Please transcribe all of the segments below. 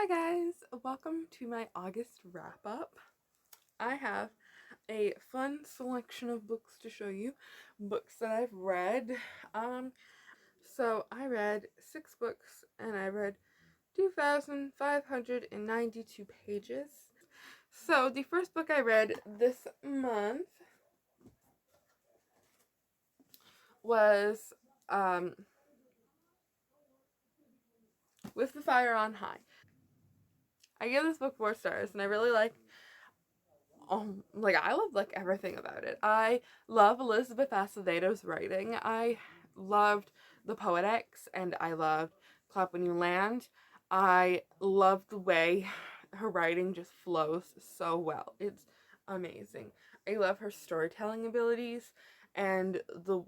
Hi guys, welcome to my August wrap-up. I have a fun selection of books to show you, books that I've read. So I read 6 books and I read 2,592 pages. So the first book I read this month was With the Fire on High. I gave this book 4 stars and I really I love everything about it. I love Elizabeth Acevedo's writing. I loved the Poetics and I loved Clap When You Land. I love the way her writing just flows so well. It's amazing. I love her storytelling abilities and the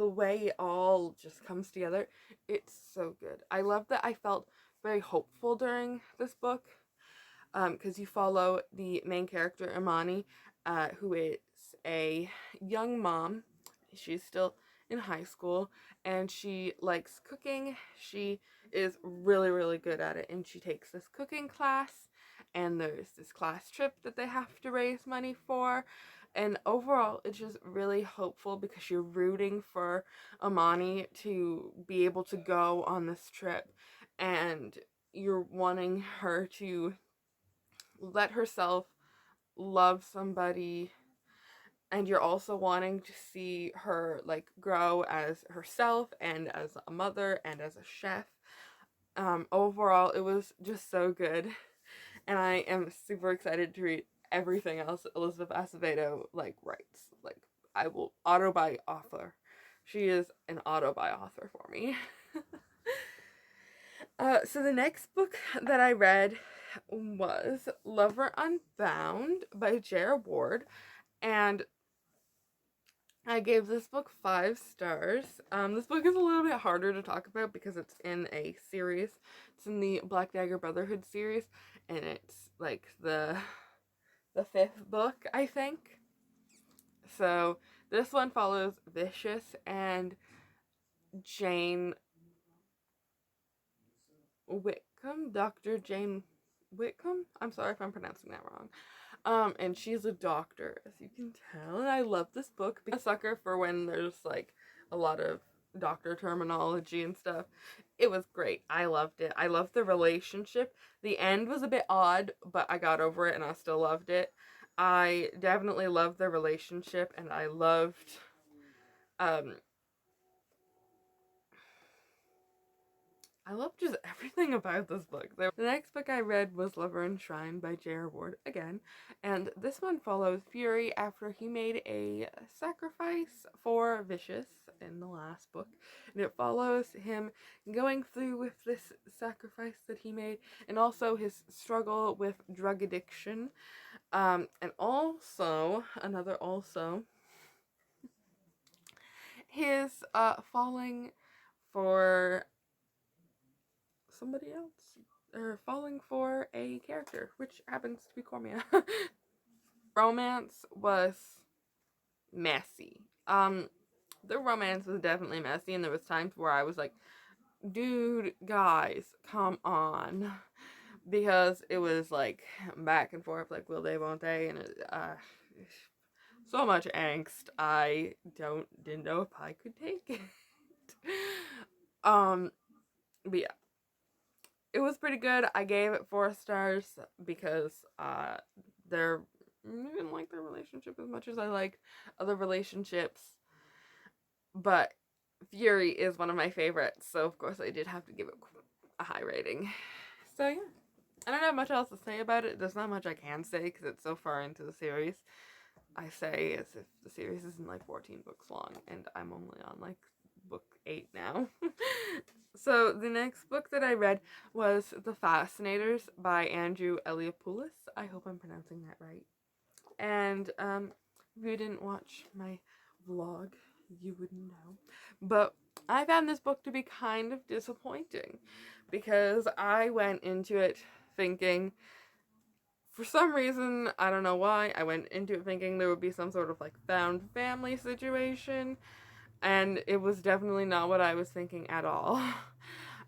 way it all just comes together. It's so good. I love that I felt very hopeful during this book, because you follow the main character, Imani, who is a young mom. She's still in high school, and she likes cooking. She is really, really good at it, and she takes this cooking class, and there's this class trip that they have to raise money for, and overall, it's just really hopeful because you're rooting for Imani to be able to go on this trip, and you're wanting her to let herself love somebody, and you're also wanting to see her grow as herself and as a mother and as a chef. Overall, it was just so good, and I am super excited to read everything else Elizabeth Acevedo writes. I will auto-buy author. She is an auto-buy author for me. So the next book that I read was Lover Unbound by J.R. Ward, and I gave this book 5 stars. This book is a little bit harder to talk about because it's in a series. It's in the Black Dagger Brotherhood series, and it's the 5th book, I think. So this one follows Vicious and Jane Whitcomb, Dr. Jane Whitcomb. I'm sorry if I'm pronouncing that wrong. And she's a doctor, as you can tell. And I love this book because I'm a sucker for when there's a lot of doctor terminology and stuff. It was great. I loved it. I loved the relationship. The end was a bit odd, but I got over it and I still loved it. I definitely loved the relationship, and I loved just everything about this book. The next book I read was Lover Enshrined by J.R. Ward again, and this one follows Fury after he made a sacrifice for Vicious in the last book, and it follows him going through with this sacrifice that he made, and also his struggle with drug addiction, and also, his falling for somebody else, or falling for a character, which happens to be Cormia. Romance was messy. The romance was definitely messy, and there was times where I was like, dude, guys, come on. Because it was back and forth, will they, won't they, and so much angst. I didn't know if I could take it. But yeah, it was pretty good. I gave it 4 stars because they're I didn't like their relationship as much as I liked other relationships, but Fury is one of my favorites, so of course I did have to give it a high rating. So yeah, I don't have much else to say about it. There's not much I can say because it's so far into the series. I say as if the series isn't 14 books long, and I'm only on book 8 now. So the next book that I read was The Fascinators by Andrew Eliopoulos. I hope I'm pronouncing that right. And if you didn't watch my vlog, you wouldn't know. But I found this book to be kind of disappointing because I went into it thinking, for some reason, I don't know why, I went into it thinking there would be some sort of found family situation, and it was definitely not what I was thinking at all.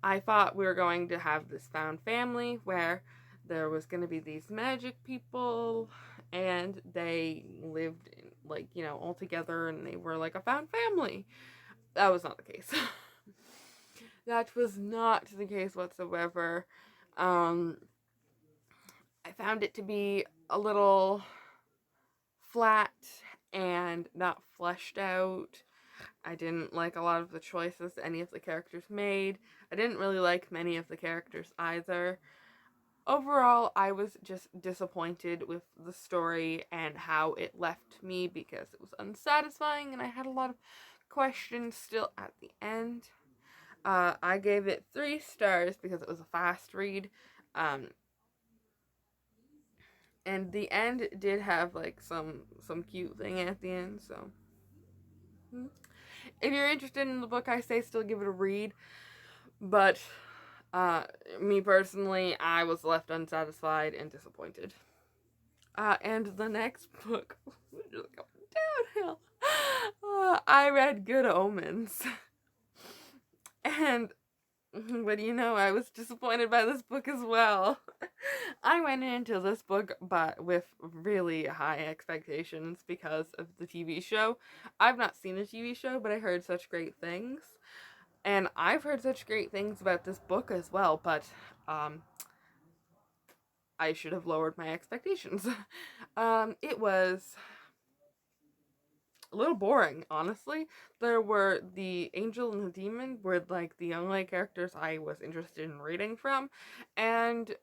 I thought we were going to have this found family where there was going to be these magic people and they lived like, all together and they were like a found family. That was not the case. That was not the case whatsoever. Um, I found it to be a little flat and not fleshed out. I didn't like a lot of the choices any of the characters made. I didn't really like many of the characters either. Overall, I was just disappointed with the story and how it left me because it was unsatisfying and I had a lot of questions still at the end. I gave it 3 stars because it was a fast read. And the end did have like some cute thing at the end, so if you're interested in the book, I say still give it a read. But uh, me personally, I was left unsatisfied and disappointed. And the next book, just going downhill. I read Good Omens, and what do you know? I was disappointed by this book as well. I went into this book but with really high expectations because of the TV show. I've not seen the TV show, but I heard such great things. And I've heard such great things about this book as well, but I should have lowered my expectations. It was a little boring, honestly. There were the angel and the demon were like the only characters I was interested in reading from, and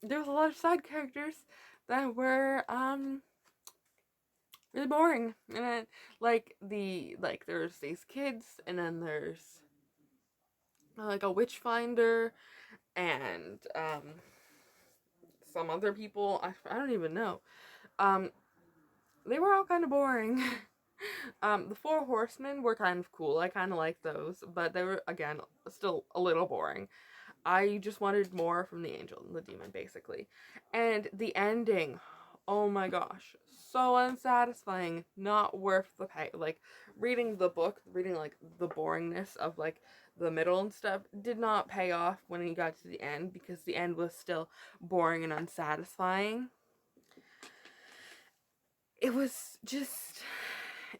there was a lot of side characters that were really boring. And then there's these kids, and then there's like a witch finder and some other people. I don't even know. Um, they were all kind of boring. The Four Horsemen were kind of cool. I kind of liked those, but they were again still a little boring. I just wanted more from the angel and the demon, basically. And the ending, oh my gosh, so unsatisfying. Not worth the pay. Like, reading the book, reading, like, the boringness of, like, the middle and stuff, did not pay off when you got to the end, because the end was still boring and unsatisfying. It was just,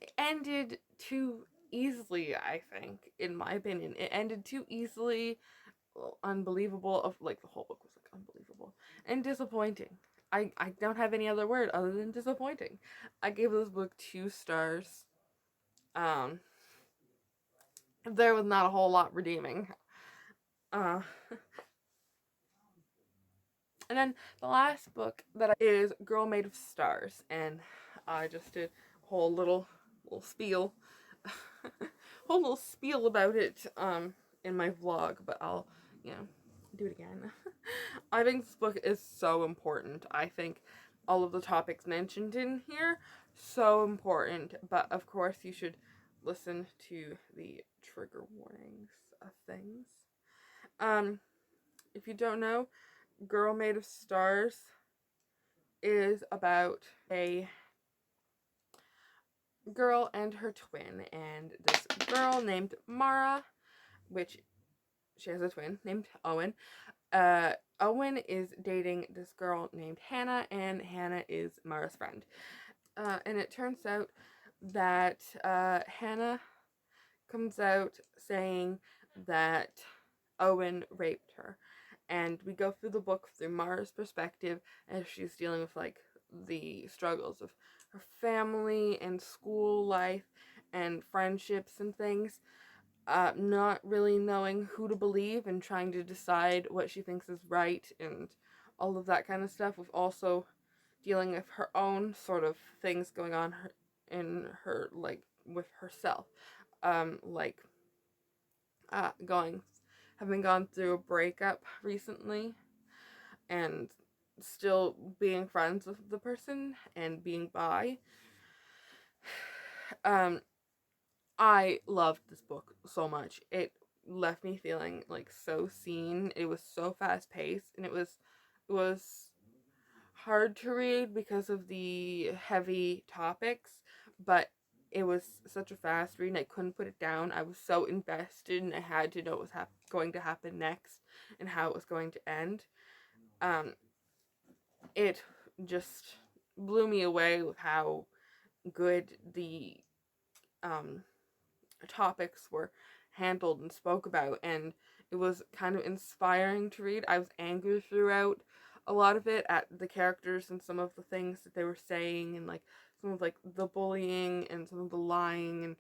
it ended too easily, I think, in my opinion. It ended too easily, unbelievable. Of like, the whole book was like unbelievable and disappointing. I don't have any other word other than disappointing. I gave this book 2 stars. Um, there was not a whole lot redeeming. Uh, and then the last book that is Girl Made of Stars, and I just did a whole little spiel, whole little spiel about it in my vlog, but I'll do it again. I think this book is so important. I think all of the topics mentioned in here, so important. But of course, you should listen to the trigger warnings of things. If you don't know, Girl Made of Stars is about a girl and her twin, and this girl named Mara, which she has a twin named Owen. Owen is dating this girl named Hannah, and Hannah is Mara's friend. And it turns out that Hannah comes out saying that Owen raped her. And we go through the book through Mara's perspective as she's dealing with like the struggles of her family and school life and friendships and things. Not really knowing who to believe and trying to decide what she thinks is right and all of that kind of stuff, with also dealing with her own sort of things going on in her, like, with herself. Like, having gone through a breakup recently and still being friends with the person and being bi. I loved this book so much. It left me feeling like so seen. It was so fast paced, and it was hard to read because of the heavy topics, but it was such a fast read and I couldn't put it down. I was so invested and I had to know what was happening. going to happen next and how it was going to end. It just blew me away with how good the topics were handled and spoke about, and it was kind of inspiring to read. I was angry throughout a lot of it at the characters and some of the things that they were saying, and like some of like the bullying and some of the lying and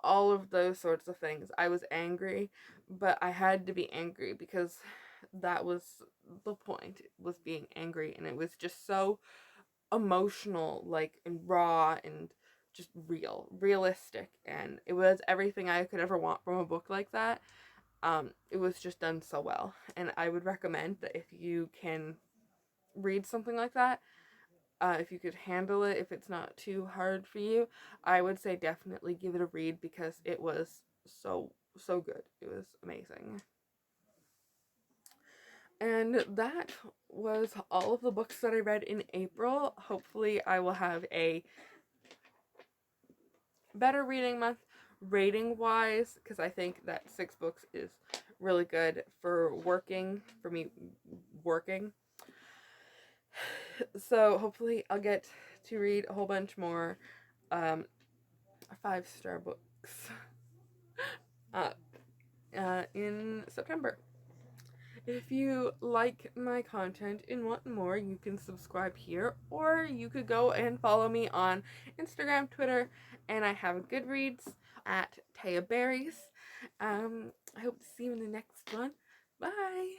all of those sorts of things. I was angry, but I had to be angry because that was the point, was being angry, and it was just so emotional, like, and raw and just realistic, and it was everything I could ever want from a book like that. It was just done so well, and I would recommend that if you can read something like that, if you could handle it, if it's not too hard for you, I would say definitely give it a read because it was so good. It was amazing. And that was all of the books that I read in April. Hopefully I will have a better reading month rating wise, because I think that 6 books is really good for me working. So hopefully I'll get to read a whole bunch more 5-star books uh, in September. If you like my content and want more, you can subscribe here, or you could go and follow me on Instagram, Twitter, and I have a Goodreads at Taya Berries. I hope to see you in the next one. Bye!